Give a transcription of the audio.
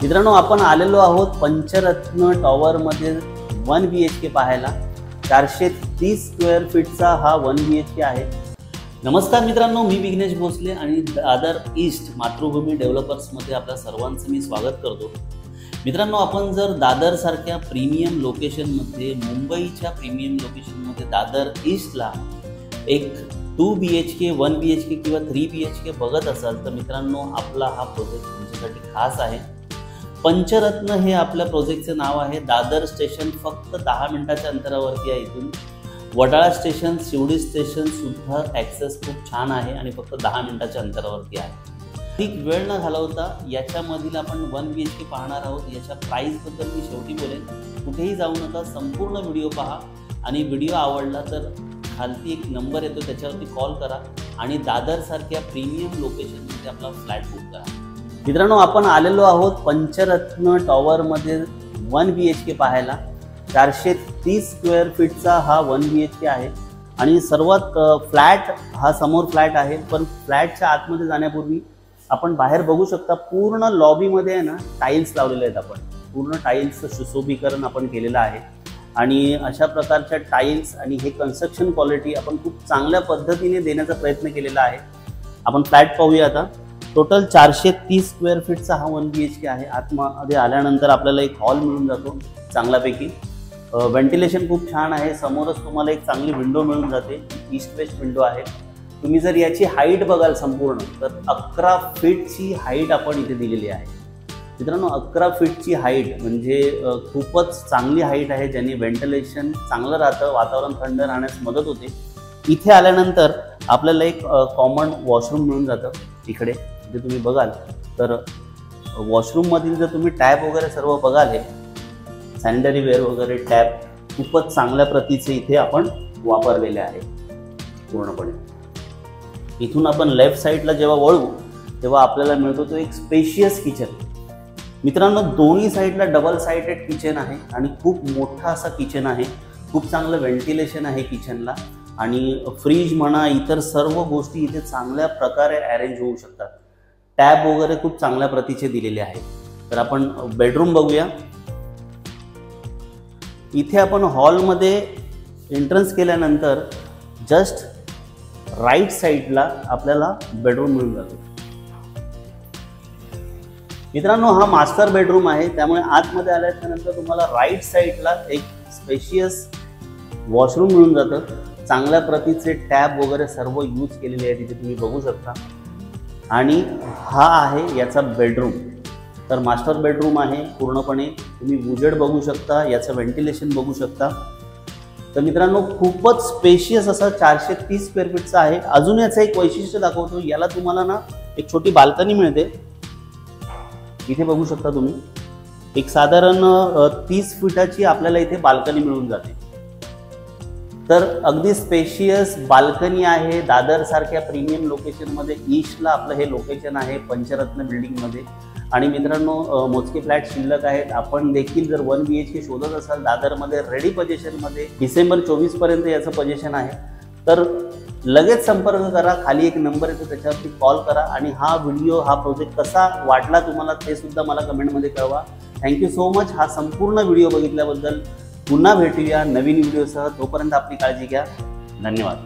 मित्रांनो, आपण आलेलो आहोत पंचरत्न टॉवर मध्ये 1 BHK पाहायला। 430 स्क्वेअर फीटचा हा 1 BHK आहे। नमस्कार मित्रांनो, मी विघ्नेश भोसले आणि दादर ईस्ट मातृभूमी डेव्हलपर्स मध्ये आपल्या सर्वांचं मी स्वागत करतो। मित्रांनो, आपण जर दादर सारख्या प्रीमियम लोकेशन मध्ये, मुंबईच्या प्रीमियम लोकेशन मध्ये दादर ईस्टला एक 2 BHK 1 BHK किंवा 3 BHK बघत असाल तर मित्रांनो, आपला हा प्रोजेक्ट तुमच्यासाठी खास आहे। पंचरत्न हे आपल्या प्रोजेक्टचे नाव आहे। दादर स्टेशन फक्त 10 मिनिटाच्या अंतरावरती आहे। इथून वडाळा स्टेशन, शिवडी स्टेशन सुद्धा ॲक्सेस खूप छान आहे आणि फक्त 10 मिनिटाच्या अंतरावरती आहे। ठीक वेळ न घालवता याच्यामधील आपण 1 BHK पाहणार आहोत। याच्या प्राईसबद्दल मी शेवटी बोलेन। कुठेही जाऊ नका, संपूर्ण व्हिडिओ पहा आणि व्हिडिओ आवडला तर खालती एक नंबर येतो, त्याच्यावरती कॉल करा आणि दादर सारख्या प्रीमियम लोकेशनमध्ये आपला फ्लॅट बुक करा। मित्रांनो, आपण आलेलो आहोत पंचरत्न टॉवर मध्ये 1 BHK पाहायला। 430 स्क्वेअर फीटचा हा 1 BHK आहे आणि सर्वात फ्लॅट हा समोर फ्लॅट आहे। पण फ्लॅटच्या आतमध्ये जाण्यापूर्वी आपण बाहेर बघू शकता, पूर्ण लॉबीमध्ये आहे ना टाईल्स लावलेले आहेत। आपण पूर्ण टाईल्सचं सुशोभीकरण आपण केलेलं आहे आणि अशा प्रकारच्या टाईल्स आणि हे कन्स्ट्रक्शन क्वालिटी आपण खूप चांगल्या पद्धतीने देण्याचा प्रयत्न केलेला आहे। आपण फ्लॅट पाहूया आता। टोटल 430 स्क्वेअर फीटचा हा 1 BHK आहे। आतमध्ये आल्यानंतर आपल्याला एक हॉल मिळून जातो चांगल्यापैकी। व्हेंटिलेशन खूप छान आहे। समोरच तुम्हाला एक चांगली विंडो मिळून जाते, ईस्ट वेस्ट विंडो आहे। तुम्ही जर याची हाईट बघाल संपूर्ण तर 11 फीटची हाईट आपण इथे दिलेली आहे। मित्रांनो, 11 फीटची हाईट म्हणजे खूपच चांगली हाईट आहे, ज्याने व्हेंटिलेशन चांगलं राहतं, वातावरण थंड राहण्यास मदत होते। इथे आल्यानंतर आपल्याला एक कॉमन वॉशरूम मिळून जातं। इकडे जे तुम्ही बघाल तर वॉशरूममधील जर तुम्ही टॅप वगैरे सर्व बघाल, हे सॅनिटरी वेअर वगैरे टॅप खूपच चांगल्या प्रतीचे इथे आपण वापरलेले आहे पूर्णपणे। इथून आपण लेफ्ट साईडला जेव्हा वळू तेव्हा आपल्याला मिळतो तो एक स्पेशियस किचन। मित्रांनो, दोन्ही साईडला डबल साइडेड किचन आहे आणि खूप मोठा असा किचन आहे। खूप चांगलं व्हेंटिलेशन आहे किचनला आणि फ्रीज म्हणा, इतर सर्व गोष्टी इथे चांगल्या प्रकारे अरेंज होऊ शकतात। टॅब वगैरे खूप चांगल्या प्रतीचे दिलेले आहेत। तर आपण बेडरूम बघूया। इथे आपण हॉलमध्ये एंट्रन्स केल्यानंतर जस्ट राईट साईडला आपल्याला बेडरूम मिळून जातो। मित्रांनो, हा मास्टर बेडरूम आहे, त्यामुळे आतमध्ये आल्यानंतर तुम्हाला राईट साईडला एक स्पेशियस वॉशरूम मिळून जातं। चांगल्या प्रतीचे टॅब वगैरे सर्व यूज केलेले आहेत, इथे तुम्ही बघू शकता। आणि हा आहे याचा बेडरूम। तर मास्टर बेडरूम आहे पूर्णपणे। तुम्ही उजेड बघू शकता, याचं व्हेंटिलेशन बघू शकता। तर मित्रांनो, खूपच स्पेशियस असा 430 स्क्वेअर फीटचा आहे। अजून याचं एक वैशिष्ट्य दाखवतो। याला तुम्हाला ना एक छोटी बाल्कनी मिळते, इथे बघू शकता तुम्ही। एक साधारण 30 फुटाची आपल्याला इथे बाल्कनी मिळून जाते। तर अगदी स्पेशियस बाल्कनी आहे। दादर सारख्या प्रीमियम लोकेशनमध्ये ईस्टला आपलं हे लोकेशन आहे, पंचरत्न बिल्डिंगमध्ये। आणि मित्रांनो, मोजके फ्लॅट शिल्लक आहेत। आपण देखील जर 1 BHK शोधत असाल दादरमध्ये रेडी पोझिशनमध्ये, डिसेंबर 24 पर्यंत याचं पोझिशन आहे, तर लगेच संपर्क करा। खाली एक नंबर येतो, त्याच्यावरती कॉल करा आणि हा व्हिडिओ, हा प्रोजेक्ट कसा वाटला तुम्हाला ते सुद्धा मला कमेंटमध्ये कळवा। थँक्यू सो मच हा संपूर्ण व्हिडिओ बघितल्याबद्दल। पुन्हा भेटूया नवीन व्हिडिओसह। तोपर्यंत आपली काळजी घ्या। धन्यवाद।